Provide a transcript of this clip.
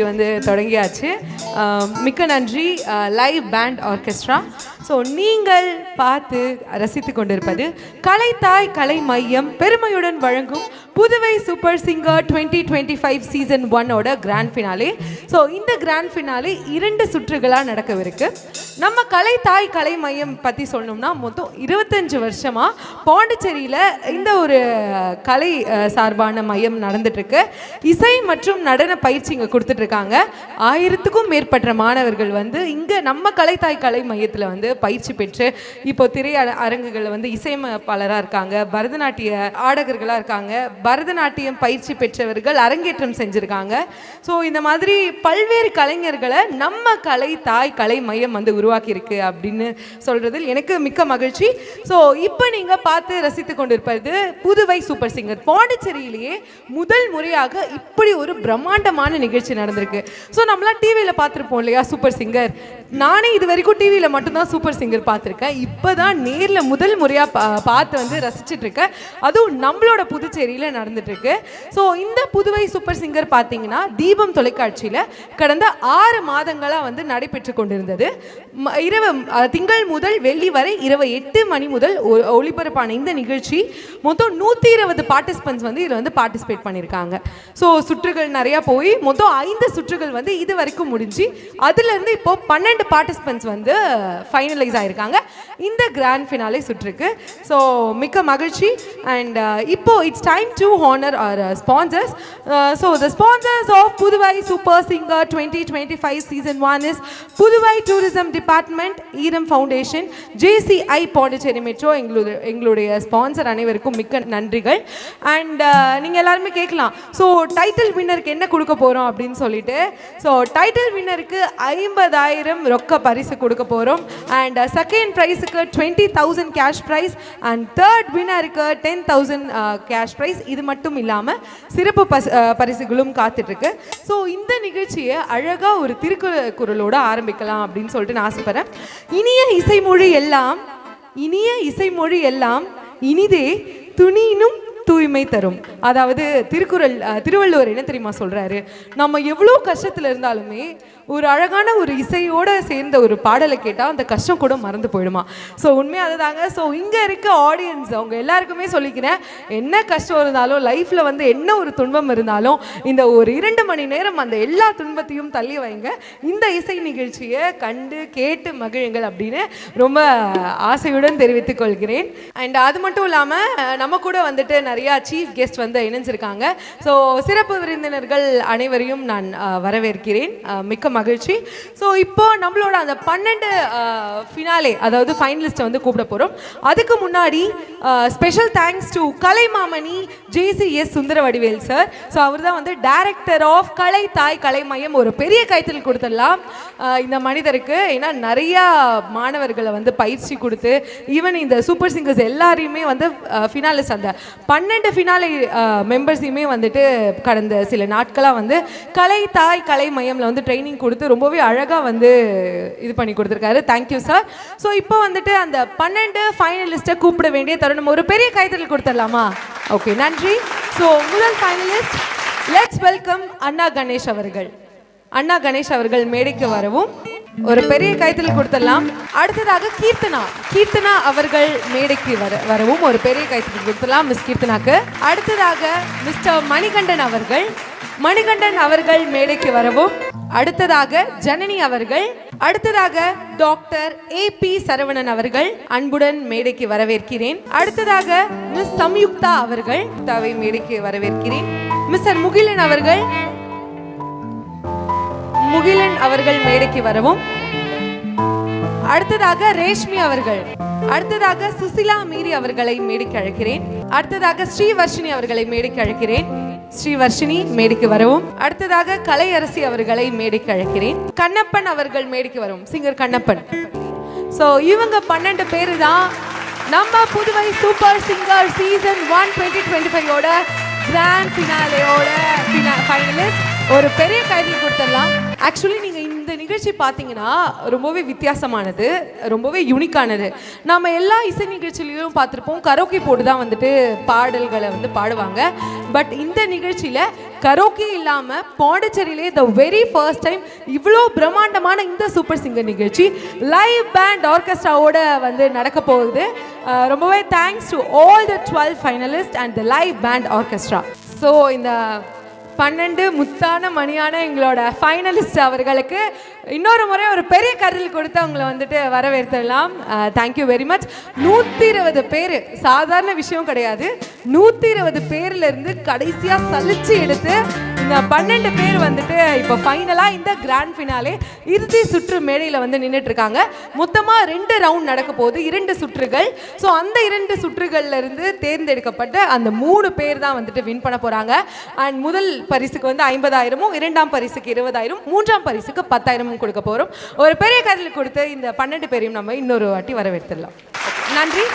வந்து தொடங்கியாச்சு. மிக்க நன்றி லைவ் பேண்ட் ஆர்கெஸ்ட்ரா. ஸோ நீங்கள் பார்த்து ரசித்து கொண்டிருப்பது கலைத்தாய் கலை மையம் பெருமையுடன் வழங்கும் புதுவை சூப்பர் சிங்கர் 2025 சீசன் 1ஓட கிராண்ட் ஃபினாலே. ஸோ இந்த கிராண்ட் ஃபினாலே 2 சுற்றுகளாக நடக்கவிருக்கு. நம்ம கலைத்தாய் கலை மையம் பற்றி சொல்லணும்னா மொத்தம் 25 வருஷமாக பாண்டிச்சேரியில் இந்த ஒரு கலை சார்பான மையம் நடந்துட்டுருக்கு. இசை மற்றும் நடன பயிற்சி இங்கே கொடுத்துட்ருக்காங்க. 1000க்கும் மேற்பட்ட மாணவர்கள் வந்து இங்கே நம்ம கலைத்தாய் கலை மையத்தில் வந்து பயிற்சி பெற்று இப்போ திரை அரங்குகளில் வந்து இசையமைப்பாளராக இருக்காங்க, பரதநாட்டிய ஆடகர்களாக இருக்காங்க, பரதநாட்டியம் பயிற்சி பெற்றவர்கள் அரங்கேற்றம் செஞ்சுருக்காங்க. ஸோ இந்த மாதிரி பல்வேறு கலைஞர்களை நம்ம கலைத்தாய் கலை மையம் வந்து உருவாக்கியிருக்கு அப்படின்னு சொல்கிறதில் எனக்கு மிக்க மகிழ்ச்சி. ஸோ இப்போ நீங்கள் பார்த்து ரசித்து கொண்டிருப்பது புதுவை சூப்பர் சிங்கர். பாண்டிச்சேரியிலேயே முதல் முறையாக இப்படி ஒரு பிரம்மாண்டமான நிகழ்ச்சி நடந்திருக்கு. ஸோ நம்மளாம் டிவியில் பார்த்துருப்போம் இல்லையா சூப்பர் சிங்கர். நானே இது வரைக்கும் டிவியில் மட்டும்தான் சூப்பர் சிங்கர் பார்த்துருக்கேன். இப்போ தான் நேரில் முதல் முறையாக பார்த்து வந்து ரசிச்சிட்ருக்கேன். அதுவும் நம்மளோட புதுச்சேரியில் நடந்துட்டுருக்கு. ஸோ இந்த புதுவை சூப்பர் சிங்கர் பார்த்தீங்கன்னா தீபம் தொலைக்காட்சியில் கடந்த 6 மாதங்களாக வந்து நடைபெற்று கொண்டிருந்தது. இரவு திங்கள் முதல் வெள்ளி வரை இரவு 8 மணி முதல் ஒளிபரப்பான இந்த நிகழ்ச்சி மொத்தம் 120 பார்ட்டிசிபென்ட்ஸ் வந்து இதில் வந்து பார்ட்டிசிபேட் பண்ணியிருக்காங்க. ஸோ சுற்றுகள் நிறையா போய் மொத்தம் 5 சுற்றுகள் வந்து இது வரைக்கும் முடிஞ்சு அதுலேருந்து இப்போ 12 பார்ட்டிசிபென்ட்ஸ் வந்து ஃபைனலைஸ் ஆகிருக்காங்க இந்த கிராண்ட் ஃபினாலே சுற்றுக்கு. ஸோ மிக்க மகிழ்ச்சி. அண்ட் இப்போ it's time to honour our sponsors. So the sponsors of Puduvai super singer 2025 season 1 is Puduvai tourism department, Eeram foundation, JCI Pondicherry metro. எங்களுடைய ஸ்பான்சர் அனைவருக்கும் மிக்க நன்றிகள். அண்ட் நீங்கள் எல்லாருமே கேட்கலாம், ஸோ டைட்டில் வின்னருக்கு என்ன கொடுக்க போகிறோம் அப்படின்னு சொல்லிட்டு. ஸோ டைட்டில் வின்னருக்கு 50,000 ரொக்க பரிசு கொடுக்க போகிறோம். அண்ட் செகண்ட் ப்ரைஸுக்கு 20,000 கேஷ் ப்ரைஸ் அண்ட் தேர்ட் வின்னருக்கு 10,000 கேஷ் ப்ரைஸ். இது மட்டும் இல்லாமல் சிறப்பு பரிசுகளும் காத்துட்ருக்கு. ஸோ இந்த நிகழ்ச்சியை அழகாக ஒரு திருக்குறளோடு ஆரம்பிக்கலாம் அப்படின்னு சொல்லிட்டு நான் ஆசைப்படுறேன். இனிய இசைமொழி எல்லாம் இனிதே துணியினும் தூய்மை தரும். அதாவது திருவள்ளுவர் என்ன தெரியுமா சொல்றாரு, நம்ம எவ்வளோ கஷ்டத்தில் இருந்தாலுமே ஒரு அழகான ஒரு இசையோடு சேர்ந்த ஒரு பாடலை கேட்டால் அந்த கஷ்டம் கூட மறந்து போயிடுமா. ஸோ உண்மையாக அதுதாங்க. ஸோ இங்கே இருக்க ஆடியன்ஸ் அவங்க எல்லாருக்குமே சொல்லிக்கிறேன், என்ன கஷ்டம் இருந்தாலும் லைஃப்பில் வந்து என்ன ஒரு துன்பம் இருந்தாலும் இந்த ஒரு 2 மணி நேரம் அந்த எல்லா துன்பத்தையும் தள்ளி வைங்க, இந்த இசை நிகழ்ச்சியை கண்டு கேட்டு மகிழுங்கள் அப்படின்னு ரொம்ப ஆசையுடன் தெரிவித்துக் கொள்கிறேன். அண்ட் அது மட்டும் இல்லாமல் நம்ம கூட வந்துட்டு நிறையா சீஃப் கெஸ்ட் வந்து இணைஞ்சிருக்காங்க. ஸோ சிறப்பு விருந்தினர்கள் அனைவரையும் நான் வரவேற்கிறேன். மிக்க மகிழ்ச்சி. ஸோ இப்போ நம்மளோட அந்த 12 ஃபினாலே அதாவது ஃபைனலிஸ்ட்டை வந்து கூப்பிட போகிறோம். அதுக்கு முன்னாடி special thanks to Kalaimamani JCS Sundaravadivel sir. So அவர் தான் வந்து டைரக்டர் ஆஃப் கலைத்தாய் கலை மையம். ஒரு பெரிய கைத்தல் கொடுத்துடலாம் இந்த மனிதருக்கு. ஏன்னா நிறையா மாணவர்களை வந்து பயிற்சி கொடுத்து ஈவன் இந்த சூப்பர் சிங்கர்ஸ் எல்லாரையுமே வந்து ஃபினாலிஸ்ட் அந்த 12 ஃபினாலே மெம்பர்ஸையுமே வந்துட்டு கடந்த சில நாட்களாக வந்து கலைத்தாய் கலை மையமில் வந்து ட்ரைனிங் கொடுத்து ரொம்பவே அழகாக வந்து இது பண்ணி கொடுத்துருக்காரு. Thank you sir. ஸோ இப்போ வந்துட்டு அந்த 12 ஃபைனலிஸ்ட்டை கூப்பிட வேண்டிய தருணம். ஒரு பெரிய கைத்தறல் கொடுத்துடலாமா? ஓகே, நன்றி. ஸோ முதல் ஃபைனலிஸ்ட் லெட்ஸ் வெல்கம் அண்ணா கணேஷ் அவர்கள். அண்ணா கணேஷ் அவர்கள் மேடைக்கு வரவும் ஒரு பெரிய கைத்தறல் கொடுத்துடலாம். அடுத்ததாக கீர்த்தனா அவர்கள் மேடைக்கு வரவும் ஒரு பெரிய கைத்தறல் கொடுத்துடலாம் மிஸ் கீர்த்தனாக்கு. அடுத்ததாக மிஸ்டர் மணிகண்டன் அவர்கள் மேடைக்கு வரவும். அடுத்ததாக ஜனனி அவர்கள். அடுத்ததாக டாக்டர் AP சரவணன் அவர்கள் அன்புடன் மேடைக்கு வரவேற்கிறேன். அடுத்ததாக மிஸ் சம்யுக்தா அவர்கள் தாவை மேடைக்கு வரவேற்கிறேன். மிஸ்டர் முகிலன் அவர்கள் மேடைக்கு வரவும். அடுத்ததாக ரேஷ்மி அவர்கள். அடுத்ததாக சுசிலா மீரி அவர்களை மேடைக்கு அழைக்கிறேன். அடுத்ததாக ஸ்ரீவர்ஷினி அவர்களை மேடைக்கு அழைக்கிறேன். ஸ்ரீவர்ஷினி மேடைக்கு வரவும். அடுத்ததாக கலையரசி அவர்களை மேடைக்கு அழைக்கிறேன். கண்ணப்பன் அவர்கள் மேடைக்கு வரவும். சிங்கர் கண்ணப்பன். ஸோ இவங்க 12 பேரு தான் நம்ம புதுவை சூப்பர் சிங்கர் சீசன் 1 2025ஓட கிராண்ட் ஃபினாலேயோட ஃபைனலிஸ்ட். ஒரு பெரிய கைதி கொடுத்துடலாம். ஆக்சுவலி நீங்கள் இந்த நிகழ்ச்சி பார்த்தீங்கன்னா ரொம்பவே வித்தியாசமானது, ரொம்பவே யூனிக்கானது. நம்ம எல்லா இசை நிகழ்ச்சியிலையும் பார்த்துருப்போம், கரோக்கி போட்டு தான் வந்துட்டு பாடல்களை வந்து பாடுவாங்க. பட் இந்த நிகழ்ச்சியில் கரோக்கி இல்லாமல் பாண்டிச்சேரியிலே த வெரி ஃபர்ஸ்ட் டைம் இவ்வளோ பிரம்மாண்டமான இந்த சூப்பர் சிங்கர் நிகழ்ச்சி லைவ் பேண்ட் ஆர்கெஸ்ட்ராவோட வந்து நடக்க போகுது. ரொம்பவே thanks to all the 12 finalist and the live band orchestra. So இந்த 12 முத்தான மணியான எங்களோட ஃபைனலிஸ்ட் அவர்களுக்கு இன்னொரு முறை ஒரு பெரிய கருத்தில் கொடுத்து அவங்கள வந்துட்டு வரவேற்கலாம். Thank you very much. 120 பேர் சாதாரண விஷயம் கிடையாது. 120 பேர்லேருந்து கடைசியாக சலிச்சு எடுத்து இந்த 12 பேர் வந்துட்டு இப்போ ஃபைனலாக இந்த கிராண்ட் ஃபினாலே இறுதி சுற்று மேடையில் வந்து நின்றுட்டுருக்காங்க. மொத்தமாக 2 ரவுண்ட் நடக்க போகுது, 2 சுற்றுகள். ஸோ அந்த 2 சுற்றுகள்லேருந்து தேர்ந்தெடுக்கப்பட்ட அந்த 3 பேர் தான் வந்துட்டு வின் பண்ண போகிறாங்க. அண்ட் முதல் பரிசுக்கு வந்து 50,000, இரண்டாம் பரிசுக்கு 20,000, மூன்றாம் பரிசுக்கு 10,000 கொடுக்க போகிறோம். ஒரு பெரிய கருத்தில் கொடுத்து இந்த 12 பேரையும் நம்ம இன்னொரு வாட்டி வரவேற்றுடலாம். நன்றி.